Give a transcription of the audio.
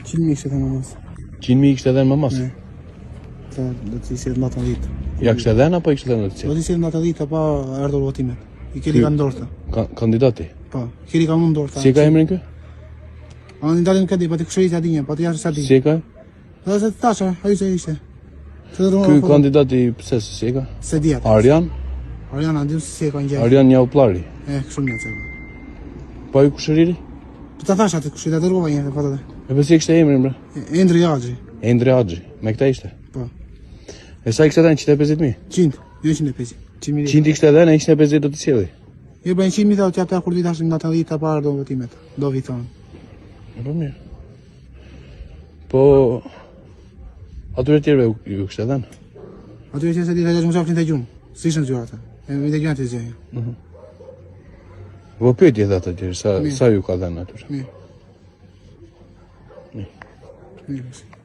100.000 kështë edhe më mas. 100.000 kështë edhe më mas? Do të ishe në atë ditë. Ja kështë edhe apo i kështë edhe në të Do të ishe në atë ditë pa erdhur votimet. I keri ka ndorta. Kandidati? Po, keri ka mund ndorta. Si e ka emrin kë? A në dalin këtë, pa të këshërit a dinje, pa të jashtë sa dinje. Si e ka? Dhe se të tasha, a ju se ishte. Ky kandidati pëse si e ka? Se djetë. Arjan? Arjan, a dim se si e ka në gjeshë. Arjan Njauplari? Kështu një që. Pa ju kushëriri? Për të thash atë këshërit, atë rrova njëtë, pa të dhe. E pësi e kështë emrin, bre? Endri Agji. Endri Agji, me këta ishte? Po. E sa i kështë edhe në 150.000? 100, jo 150. 100 i kështë edhe në 150 do të sjeli? Jo, bëjnë 100.000 dhe të japë të kur vitashtë në atë ditë para do votimet. Do vitonë. Po mirë. Po... atyre tjerve ju kështë edhe në? Atyre tjerve se ditë e gjëmë qaflin të gjumë. Si ishën zhjua ata. E mi të gjumë të zhjëja. Po pyetje dhe atë tjerë, sa ju ka dhe në atyre? Mirë. Mirë.